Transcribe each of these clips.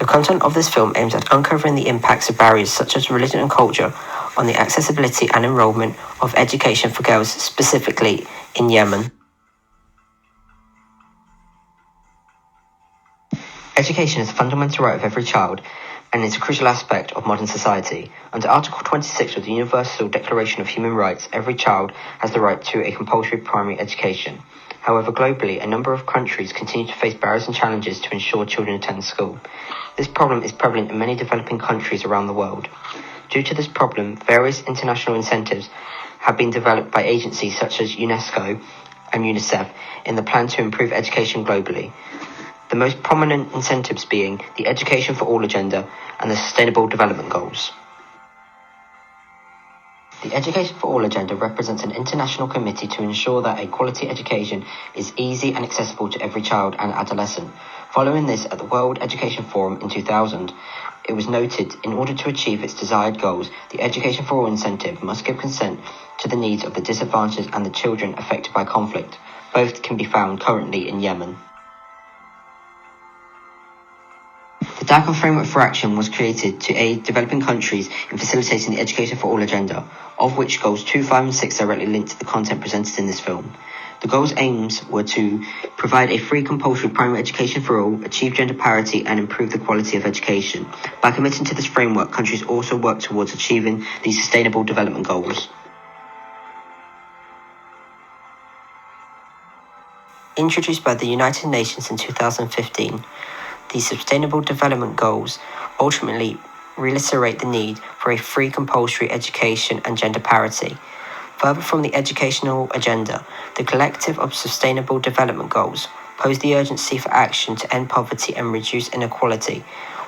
content of this film aims at uncovering the impacts of barriers such as religion and culture on the accessibility and enrollment of education for girls, specifically in Yemen. Education is a fundamental right of every child and is a crucial aspect of modern society. Under Article 26 of the Universal Declaration of Human Rights, every child has the right to a compulsory primary education. However, globally, a number of countries continue to face barriers and challenges to ensure children attend school. This problem is prevalent in many developing countries around the world. Due to this problem, various international incentives have been developed by agencies such as UNESCO and UNICEF in the plan to improve education globally. The most prominent incentives being the Education for All agenda and the Sustainable Development Goals. The Education for All agenda represents an international committee to ensure that a quality education is easy and accessible to every child and adolescent. Following this, at the World Education Forum in 2000, it was noted in order to achieve its desired goals, the Education for All incentive must give consent to the needs of the disadvantaged and the children affected by conflict. Both can be found currently in Yemen. The Dhaka Framework for Action was created to aid developing countries in facilitating the Education for All agenda, of which goals 2, 5 and 6 directly linked to the content presented in this film. The goals' aims were to provide a free compulsory primary education for all, achieve gender parity and improve the quality of education. By committing to this framework, countries also work towards achieving these sustainable development goals. Introduced by the United Nations in 2015, these Sustainable Development Goals ultimately reiterate the need for a free compulsory education and gender parity. Further from the educational agenda, the collective of Sustainable Development Goals pose the urgency for action to end poverty and reduce inequality,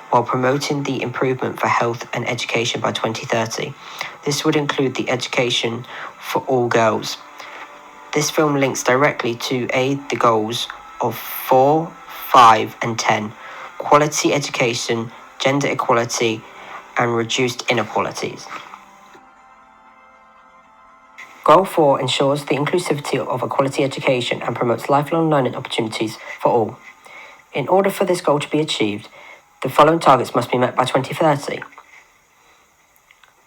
while promoting the improvement for health and education by 2030. This would include the education for all girls. This film links directly to aid the goals of 4, 5 and 10, quality education, gender equality, and reduced inequalities. Goal 4 ensures the inclusivity of a quality education and promotes lifelong learning opportunities for all. In order for this goal to be achieved, the following targets must be met by 2030.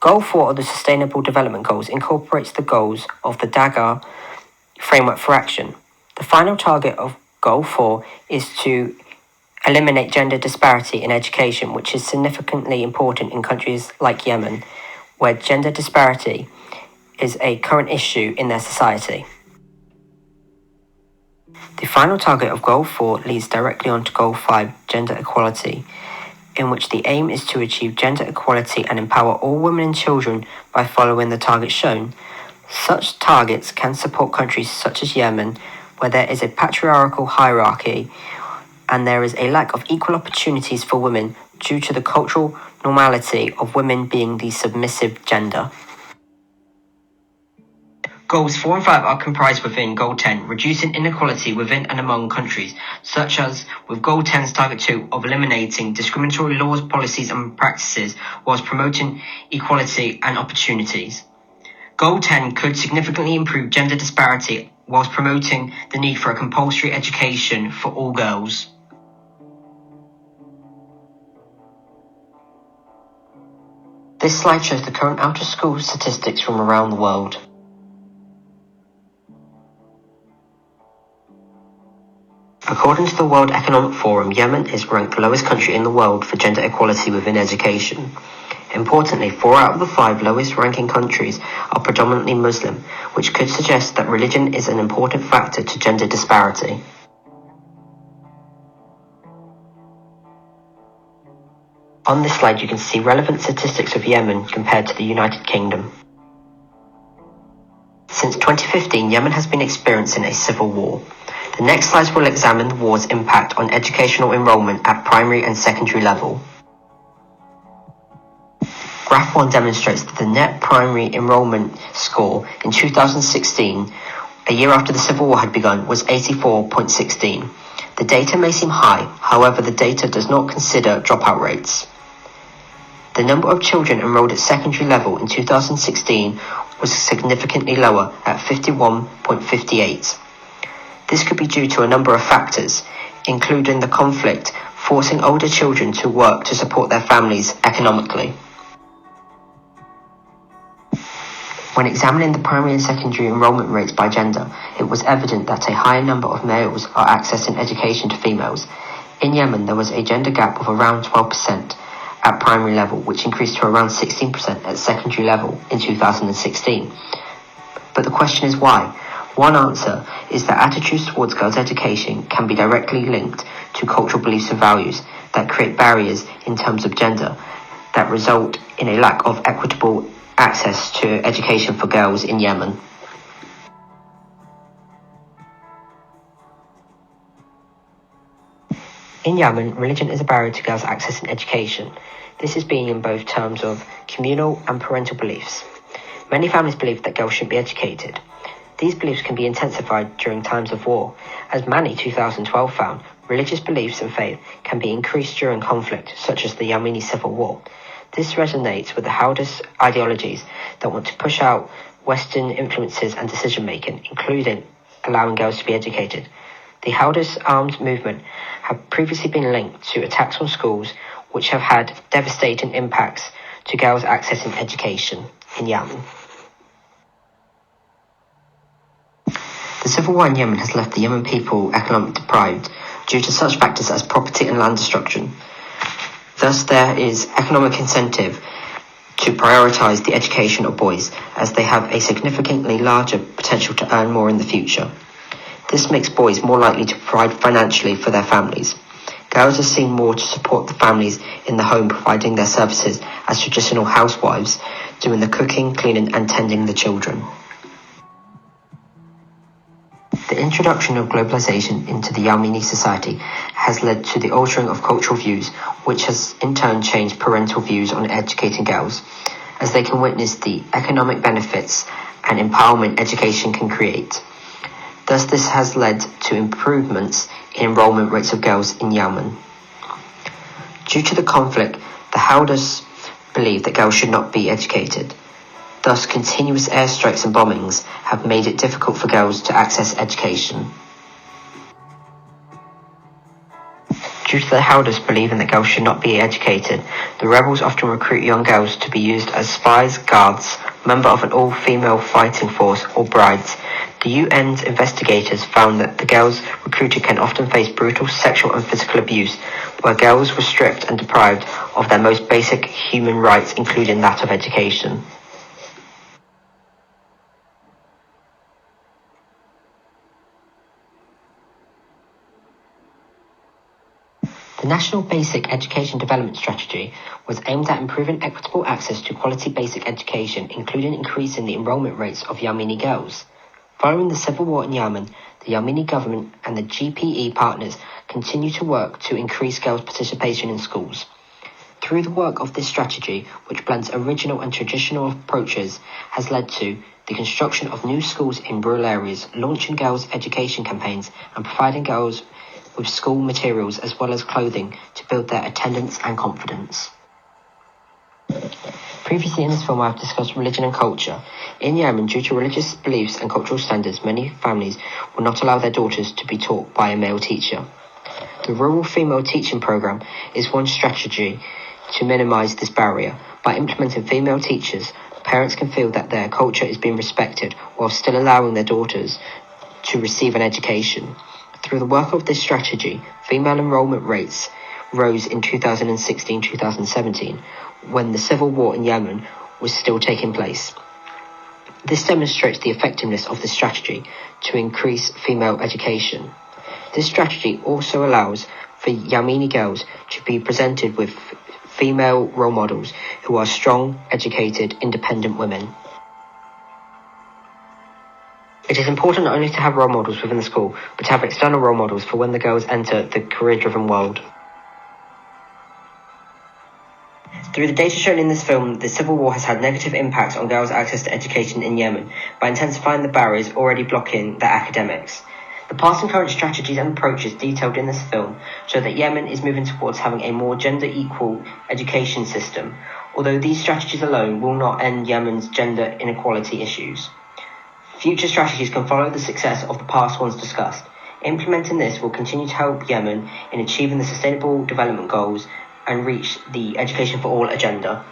Goal 4 of the Sustainable Development Goals incorporates the goals of the Dhaka Framework for Action. The final target of Goal 4 is to eliminate gender disparity in education, which is significantly important in countries like Yemen, where gender disparity is a current issue in their society. The final target of Goal 4 leads directly on to Goal 5, Gender Equality, in which the aim is to achieve gender equality and empower all women and children by following the targets shown. Such targets can support countries such as Yemen, where there is a patriarchal hierarchy and there is a lack of equal opportunities for women due to the cultural normality of women being the submissive gender. Goals 4 and 5 are comprised within Goal 10, reducing inequality within and among countries, such as with Goal 10's Target 2 of eliminating discriminatory laws, policies and practices whilst promoting equality and opportunities. Goal 10 could significantly improve gender disparity whilst promoting the need for a compulsory education for all girls. This slide shows the current out-of-school statistics from around the world. According to the World Economic Forum, Yemen is ranked the lowest country in the world for gender equality within education. Importantly, 4 out of the 5 lowest ranking countries are predominantly Muslim, which could suggest that religion is an important factor to gender disparity. On this slide you can see relevant statistics of Yemen compared to the United Kingdom. Since 2015, Yemen has been experiencing a civil war. The next slides will examine the war's impact on educational enrollment at primary and secondary level. Graph 1 demonstrates that the net primary enrollment score in 2016, a year after the civil war had begun, was 84.16. The data may seem high, however the data does not consider dropout rates. The number of children enrolled at secondary level in 2016 was significantly lower at 51.58. This could be due to a number of factors, including the conflict forcing older children to work to support their families economically. When examining the primary and secondary enrolment rates by gender, it was evident that a higher number of males are accessing education to females. In Yemen, there was a gender gap of around 12% at primary level, which increased to around 16% at secondary level in 2016. But the question is why? One answer is that attitudes towards girls' education can be directly linked to cultural beliefs and values that create barriers in terms of gender that result in a lack of equitable access to education for girls in Yemen. In Yemen, religion is a barrier to girls accessing education. This is being in both terms of communal and parental beliefs. Many families believe that girls should be educated. These beliefs can be intensified during times of war. As Mani 2012 found, religious beliefs and faith can be increased during conflict, such as the Yemeni civil war. This resonates with the Houthis ideologies that want to push out Western influences and decision-making, including allowing girls to be educated. The Houthis armed movement have previously been linked to attacks on schools, which have had devastating impacts to girls accessing education in Yemen. The civil war in Yemen has left the Yemen people economically deprived due to such factors as property and land destruction. Thus, there is economic incentive to prioritise the education of boys, as they have a significantly larger potential to earn more in the future. This makes boys more likely to provide financially for their families. Girls are seen more to support the families in the home, providing their services as traditional housewives, doing the cooking, cleaning and tending the children. The introduction of globalization into the Yemeni society has led to the altering of cultural views, which has in turn changed parental views on educating girls, as they can witness the economic benefits and empowerment education can create. Thus, this has led to improvements in enrollment rates of girls in Yemen. Due to the conflict, the Houthis believe that girls should not be educated. Thus, continuous airstrikes and bombings have made it difficult for girls to access education. Due to the Houthis believing that girls should not be educated, the rebels often recruit young girls to be used as spies, guards, member of an all-female fighting force, or brides. The UN's investigators found that the girls recruited can often face brutal sexual and physical abuse, where girls were stripped and deprived of their most basic human rights, including that of education. The National Basic Education Development Strategy was aimed at improving equitable access to quality basic education, including increasing the enrollment rates of Yemeni girls. Following the civil war in Yemen, the Yemeni government and the GPE partners continue to work to increase girls' participation in schools. Through the work of this strategy, which blends original and traditional approaches, has led to the construction of new schools in rural areas, launching girls' education campaigns, and providing girls with school materials as well as clothing to build their attendance and confidence. Previously in this film I have discussed religion and culture. In Yemen, due to religious beliefs and cultural standards, many families will not allow their daughters to be taught by a male teacher. The Rural Female Teaching Program is one strategy to minimise this barrier. By implementing female teachers, parents can feel that their culture is being respected while still allowing their daughters to receive an education. Through the work of this strategy, female enrollment rates rose in 2016-2017, when the civil war in Yemen was still taking place. This demonstrates the effectiveness of this strategy to increase female education. This strategy also allows for Yemeni girls to be presented with female role models who are strong, educated, independent women. It is important not only to have role models within the school, but to have external role models for when the girls enter the career-driven world. Through the data shown in this film, the civil war has had negative impacts on girls' access to education in Yemen by intensifying the barriers already blocking their academics. The past and current strategies and approaches detailed in this film show that Yemen is moving towards having a more gender-equal education system, although these strategies alone will not end Yemen's gender inequality issues. Future strategies can follow the success of the past ones discussed. Implementing this will continue to help Yemen in achieving the Sustainable Development Goals and reach the Education for All agenda.